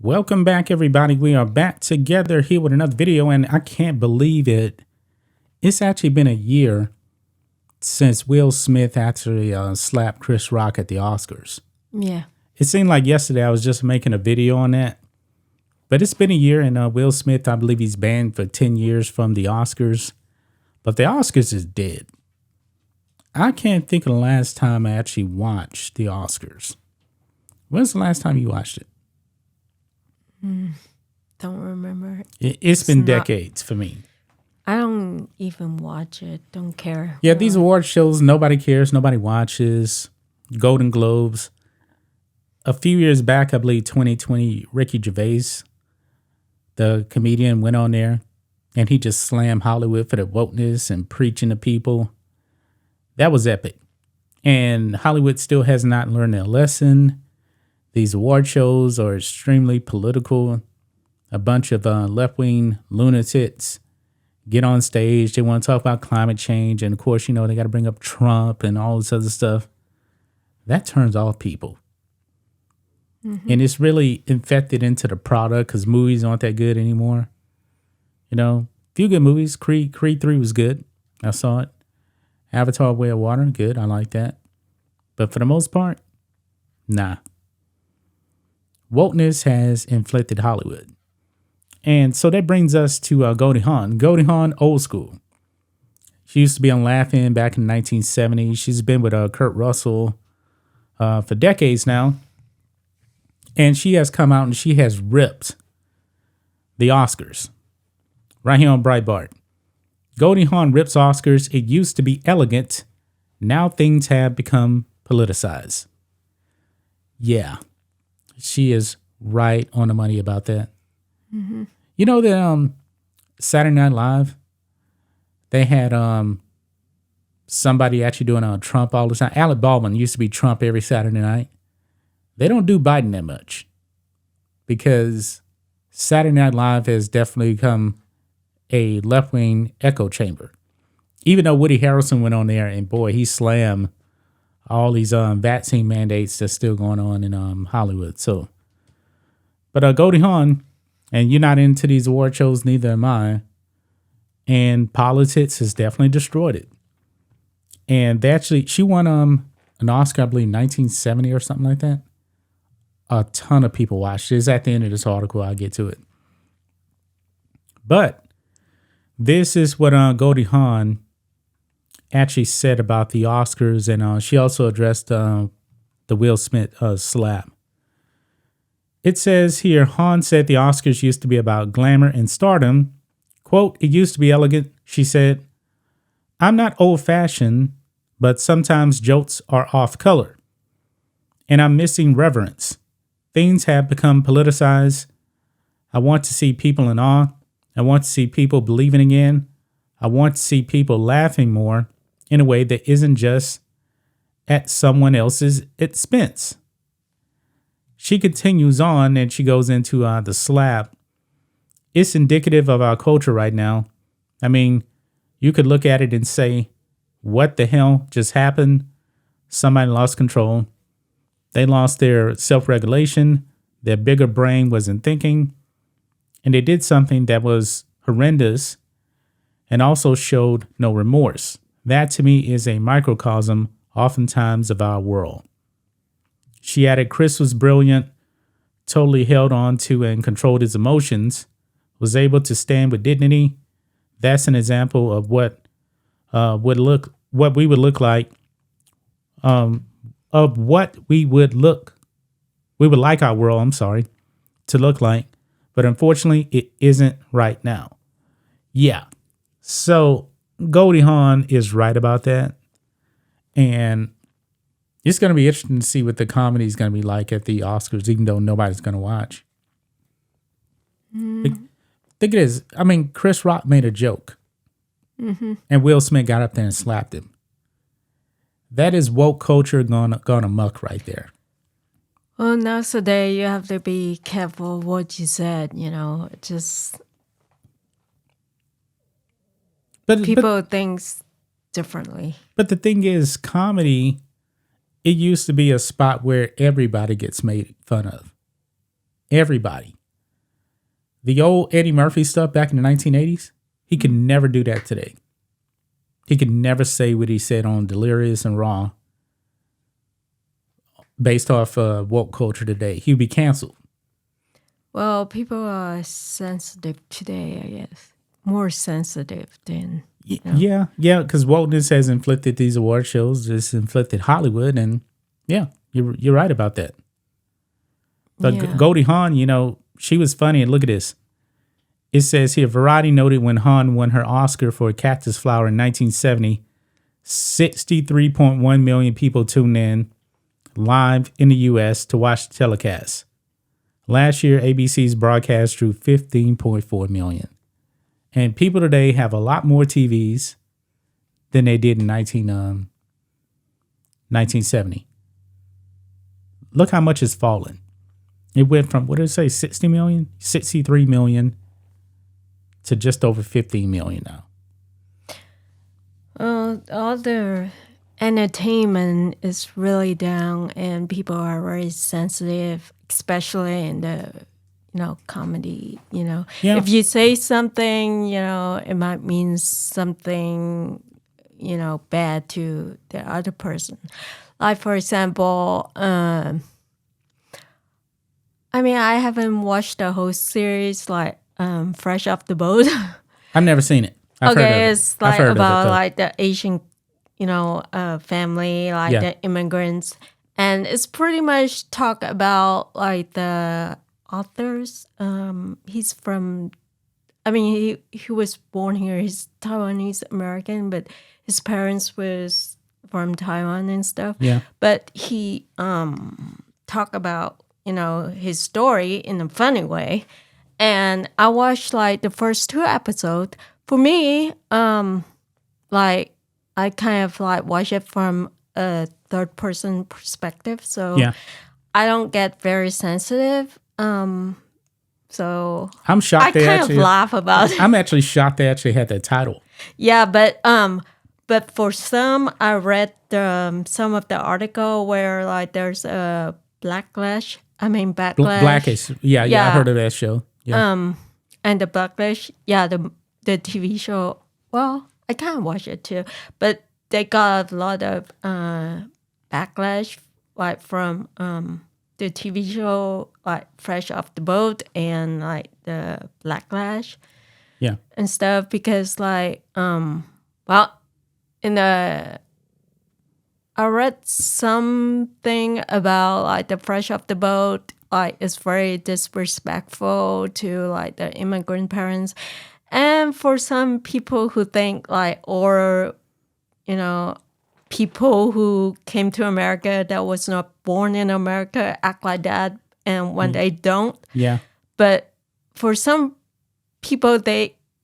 Welcome back, everybody. We are back together here with another video, and I can't believe it. It's actually been a year since Will Smith actually slapped Chris Rock at the Oscars. Yeah. It seemed like yesterday I was just making a video on that. But it's been a year, and Will Smith, I believe he's banned for 10 years from the Oscars. But the Oscars is dead. I can't think of the last time I actually watched the Oscars. When's the last time you watched it? Don't remember. It's been decades for me. I don't even watch it. Don't care. Yeah, these award shows, nobody cares. Nobody watches. Golden Globes. A few years back, I believe 2020, Ricky Gervais, the comedian, went on there and he just slammed Hollywood for the wokeness and preaching to people. That was epic. And Hollywood still has not learned their lesson. These award shows are extremely political. A bunch of left-wing lunatics get on stage. They want to talk about climate change. And, of course, they got to bring up Trump and all this other stuff. That turns off people. Mm-hmm. And it's really infected into the product because movies aren't that good anymore. Few good movies. Creed 3 was good. I saw it. Avatar: Way of Water, good. I like that. But for the most part, nah. Wokeness has inflicted Hollywood. And so that brings us to Goldie Hawn. Goldie Hawn, old school. She used to be on Laugh-In back in the 1970s. She's been with Kurt Russell for decades now. And she has come out and she has ripped the Oscars. Right here on Breitbart. Goldie Hawn rips Oscars. It used to be elegant. Now things have become politicized. Yeah. She is right on the money about that. Mm-hmm. You know that Saturday Night Live, they had somebody actually doing Trump all the time. Alec Baldwin used to be Trump every Saturday night. They don't do Biden that much because Saturday Night Live has definitely become a left-wing echo chamber. Even though Woody Harrelson went on there and boy, he slammed all these vaccine mandates that's still going on in Hollywood. So, but Goldie Hawn, and you're not into these award shows, neither am I. And politics has definitely destroyed it. And she won an Oscar, I believe, 1970 or something like that. A ton of people watched it. It's at the end of this article. I'll get to it. But this is what Goldie Hawn actually said about the Oscars, and she also addressed the Will Smith slap. It says here, Hawn said the Oscars used to be about glamour and stardom. Quote, "It used to be elegant," she said. "I'm not old-fashioned, but sometimes jokes are off-color. And I'm missing reverence. Things have become politicized. I want to see people in awe. I want to see people believing again. I want to see people laughing more in a way that isn't just at someone else's expense." She continues on and she goes into the slap. "It's indicative of our culture right now. I mean, you could look at it and say, what the hell just happened? Somebody lost control. They lost their self-regulation. Their bigger brain wasn't thinking. And they did something that was horrendous and also showed no remorse. That to me is a microcosm oftentimes of our world." She added, "Chris was brilliant, totally held on to and controlled his emotions, was able to stand with dignity. That's an example of what we would like our world, to look like. But unfortunately, it isn't right now." Yeah. So Goldie Hawn is right about that. And it's going to be interesting to see what the comedy is going to be like at the Oscars, even though nobody's going to watch. Think it is. I mean, Chris Rock made a joke. Mm-hmm. And Will Smith got up there and slapped him. That is woke culture gone amok right there. Well, nowadays you have to be careful what you said, just people think differently. But the thing is, comedy, it used to be a spot where everybody gets made fun of. Everybody. The old Eddie Murphy stuff back in the 1980s, he could never do that today. He could never say what he said on Delirious and Raw based off woke culture today. He'd be canceled. Well, people are sensitive today, I guess. More sensitive than... Yeah, because wokeness has inflicted these award shows. It's inflicted Hollywood, and yeah, you're right about that. But Goldie Hawn, she was funny, and look at this. It says here, Variety noted when Hawn won her Oscar for Cactus Flower in 1970, 63.1 million people tuned in live in the U.S. to watch the telecast. Last year, ABC's broadcast drew 15.4 million. And people today have a lot more TVs than they did in 1970. Look how much it's fallen. It went from, what did it say, 60 million, 63 million to just over 15 million now. Other entertainment is really down, and people are very sensitive, especially in the comedy. If you say something, it might mean something, bad to the other person. Like, for example, I haven't watched the whole series, like Fresh Off the Boat. I've never seen it. I've heard of it. It's like about like the Asian, family, like the immigrants, and it's pretty much talk about like the authors. He's from, he was born here. He's Taiwanese American, but his parents was from Taiwan and stuff. Yeah. But he talk about his story in a funny way. And I watched like the first 2 episodes. For me, like I kind of like watch it from a third person perspective. So I don't get very sensitive. So I'm shocked I kind of laugh about it. I'm actually shocked they actually had that title. Yeah, but for some, I read some of the article where like there's a backlash. Blackish. Yeah, I heard of that show. Yeah. And the backlash, the TV show. Well, I kind of watch it too, but they got a lot of backlash, like from the TV show, like Fresh Off the Boat, and like the backlash, and stuff, because like I read something about like the Fresh Off the Boat, like it's very disrespectful to like the immigrant parents, and for some people who think like, or people who came to America that was not born in America act like that, and when they don't. Yeah. But for some people,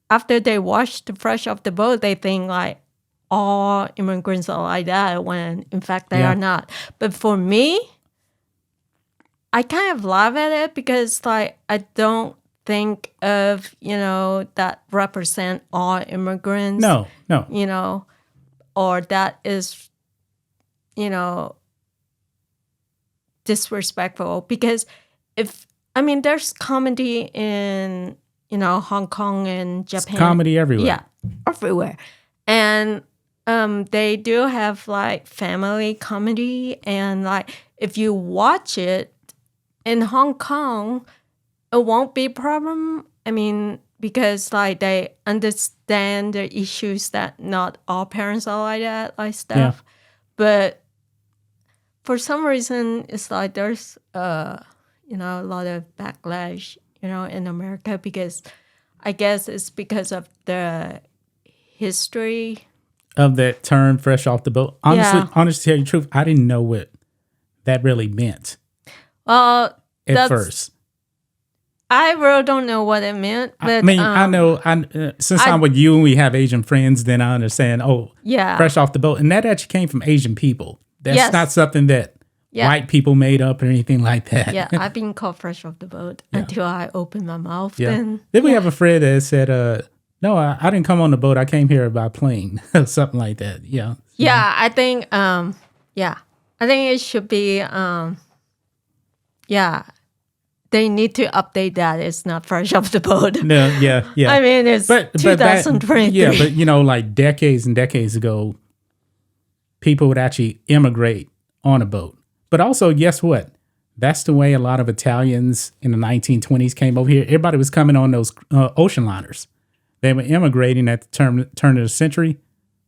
after they watch the Fresh Off the Boat, they think like all immigrants are like that, when in fact they are not. But for me, I kind of laugh at it because like I don't think of that represent all immigrants. No. Or that is disrespectful, because there's comedy in Hong Kong and Japan. It's comedy everywhere. Yeah, everywhere. And they do have like family comedy, and like if you watch it in Hong Kong, it won't be a problem. Because like they understand the issues that not all parents are like that, like stuff. Yeah. But for some reason, it's like there's a lot of backlash, in America, because I guess it's because of the history of that term, Fresh Off the Boat. Honestly, to tell you the truth, I didn't know what that really meant. Well, at first. I really don't know what it meant, but I know. Since I'm with you and we have Asian friends, then I understand. Oh, Fresh Off the Boat, and that actually came from Asian people. That's not something that white people made up or anything like that. Yeah, I've been called Fresh Off the Boat until I opened my mouth. Yeah. Then we have a friend that said, "No, I didn't come on the boat. I came here by plane," something like that. Yeah. Yeah, I think. I think it should be. they need to update that. It's not fresh off the boat. No, yeah. I mean, it's 2023. Yeah, but like decades and decades ago, people would actually immigrate on a boat. But also, guess what? That's the way a lot of Italians in the 1920s came over here. Everybody was coming on those ocean liners. They were immigrating at the turn of the century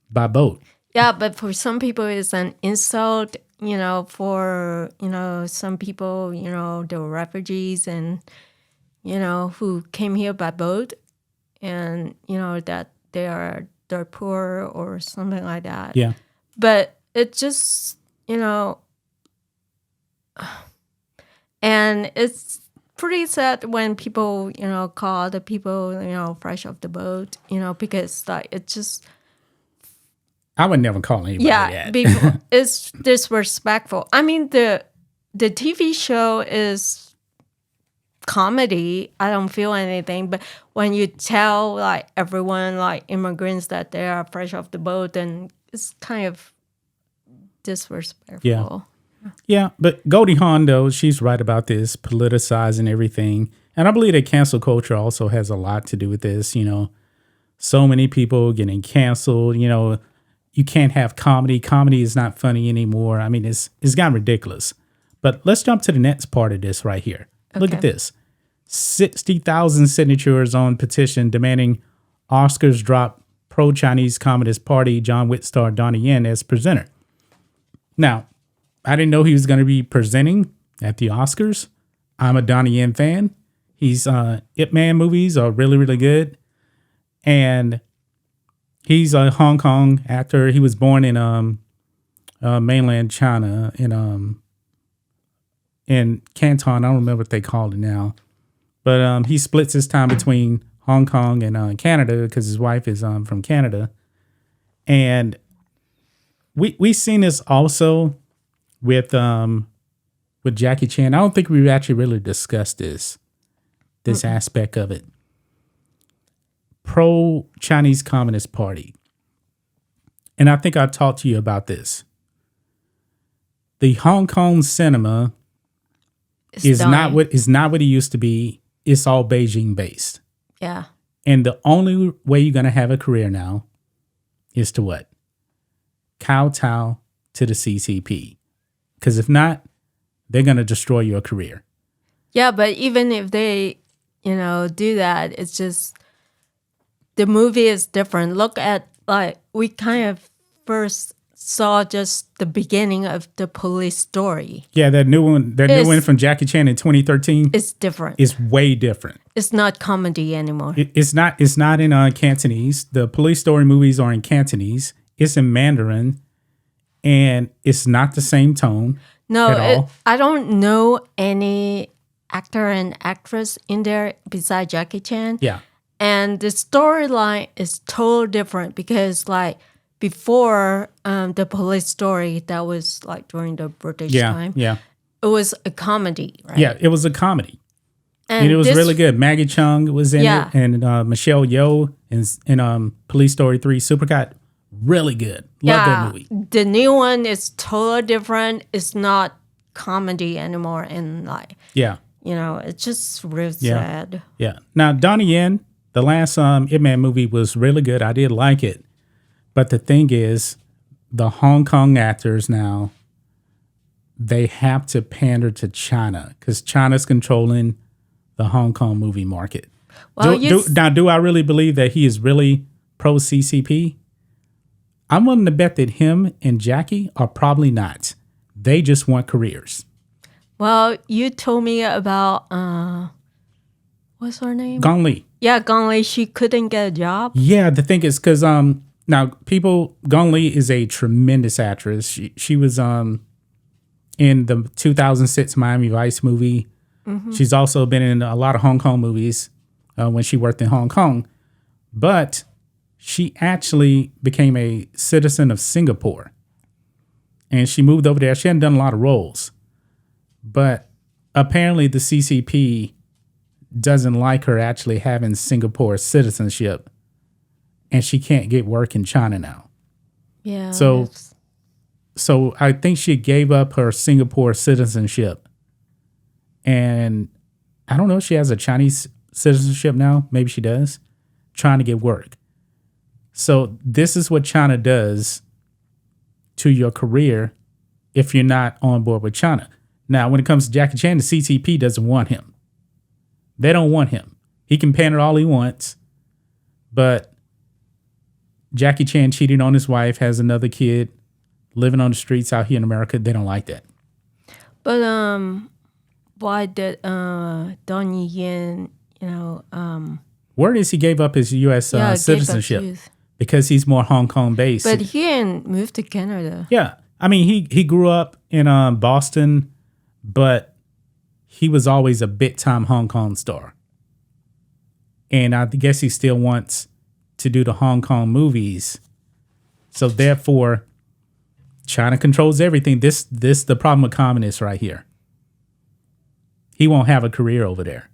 by boat. Yeah, but for some people, it's an insult, for, some people, the refugees and, who came here by boat and, that they're poor or something like that. Yeah. But it just, and it's pretty sad when people, call the people, fresh off the boat, because like it's just. I would never call anybody that. It's disrespectful. I mean, the TV show is comedy. I don't feel anything. But when you tell like everyone, like immigrants, that they are fresh off the boat, then it's kind of disrespectful. Yeah, but Goldie Hawn, though, she's right about this, politicizing everything. And I believe that cancel culture also has a lot to do with this. So many people getting canceled, you can't have comedy. Comedy is not funny anymore. I mean, it's gotten ridiculous. But let's jump to the next part of this right here. Okay. Look at this. 60,000 signatures on petition demanding Oscars drop pro-Chinese Communist Party John Wick star Donnie Yen as presenter. Now, I didn't know he was going to be presenting at the Oscars. I'm a Donnie Yen fan. His Ip Man movies are really, really good. And he's a Hong Kong actor. He was born in mainland China in Canton. I don't remember what they call it now. But he splits his time between Hong Kong and Canada because his wife is from Canada. And we've seen this also with Jackie Chan. I don't think we've actually really discussed this aspect of it. Pro-Chinese Communist Party. And I think I talked to you about this. The Hong Kong cinema is not what it used to be. It's all Beijing based. Yeah. And the only way you're going to have a career now is to what? Kowtow to the CCP. Because if not, they're going to destroy your career. Yeah, but even if they, do that, it's just the movie is different. Look at, like, we kind of first saw just the beginning of the police story. Yeah, that new one from Jackie Chan in 2013. It's different. It's way different. It's not comedy anymore. It's not in Cantonese. The police story movies are in Cantonese. It's in Mandarin, and it's not the same tone. No, I don't know any actor and actress in there besides Jackie Chan. Yeah. And the storyline is totally different because, like, before the police story, that was like during the British time. Yeah. It was a comedy, right? Yeah, it was a comedy. And it was really good. Maggie Chung was in it, and Michelle Yeoh in Police Story 3 Supercut. Really good. Love that movie. The new one is totally different. It's not comedy anymore. And like, it's just real sad. Yeah. Now, Donnie Yen, the last Ip Man movie was really good. I did like it. But the thing is, the Hong Kong actors now, they have to pander to China because China's controlling the Hong Kong movie market. Well, do I really believe that he is really pro-CCP? I'm willing to bet that him and Jackie are probably not. They just want careers. Well, you told me about, what's her name? Gong Li. Yeah, Gong Li. She couldn't get a job. Yeah, the thing is, because now Gong Li is a tremendous actress. She was in the 2006 Miami Vice movie. Mm-hmm. She's also been in a lot of Hong Kong movies when she worked in Hong Kong. But she actually became a citizen of Singapore. And she moved over there. She hadn't done a lot of roles. But apparently the CCP doesn't like her actually having Singapore citizenship. And she can't get work in China now. Yeah. So I think she gave up her Singapore citizenship. And I don't know if she has a Chinese citizenship now. Maybe she does. Trying to get work. So this is what China does to your career if you're not on board with China. Now, when it comes to Jackie Chan, the CCP doesn't want him. They don't want him. He can pander all he wants, but Jackie Chan cheating on his wife, has another kid, living on the streets out here in America. They don't like that. But why did Donnie Yen, Word is he gave up his U.S. citizenship because he's more Hong Kong based. But he didn't move to Canada. Yeah. I mean, he grew up in Boston, but he was always a big-time Hong Kong star. And I guess he still wants to do the Hong Kong movies. So therefore, China controls everything. This the problem with communists right here. He won't have a career over there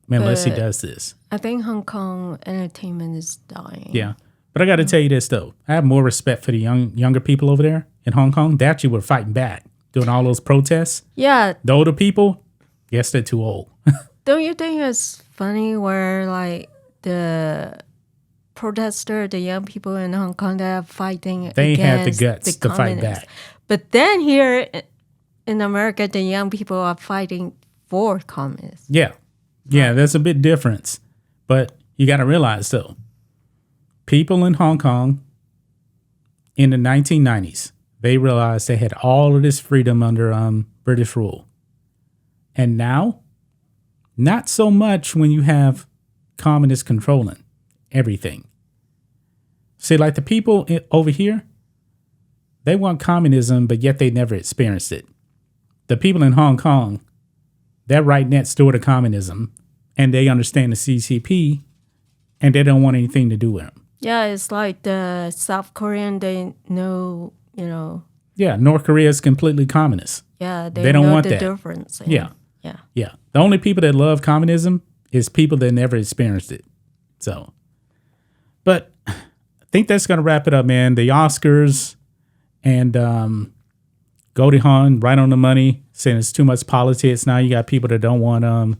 unless he does this. I think Hong Kong entertainment is dying. Yeah. But I got to tell you this, though. I have more respect for the younger people over there in Hong Kong. They actually were fighting back, doing all those protests. Yeah. The older people, yes, they're too old. Don't you think it's funny where, like, the protester, the young people in Hong Kong that are fighting they against had the guts the to fight back. But then here in America, the young people are fighting for communists. Yeah. Yeah, there's a bit difference. But you got to realize, though, people in Hong Kong in the 1990s, they realized they had all of this freedom under British rule. And now, not so much when you have communists controlling everything. See, like the people over here, they want communism, but yet they never experienced it. The people in Hong Kong, they're right next door to communism, and they understand the CCP, and they don't want anything to do with them. Yeah, it's like the South Korean, they know, Yeah, North Korea is completely communist. Yeah, they don't know want the that. difference. Yeah. Yeah. Yeah. The only people that love communism is people that never experienced it. So, but I think that's going to wrap it up, man. The Oscars and Goldie Hawn right on the money, saying it's too much politics. Now you got people that don't want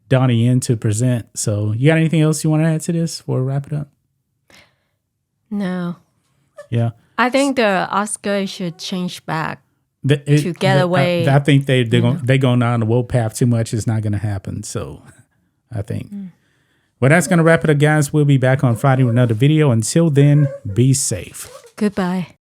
Donnie Yen to present. So you got anything else you want to add to this before we wrap it up? No. Yeah. I think the Oscar should change back to get away. I think they're going down the woke path too much. It's not going to happen. So I think. Well, that's going to wrap it up, guys. We'll be back on Friday with another video. Until then, be safe. Goodbye.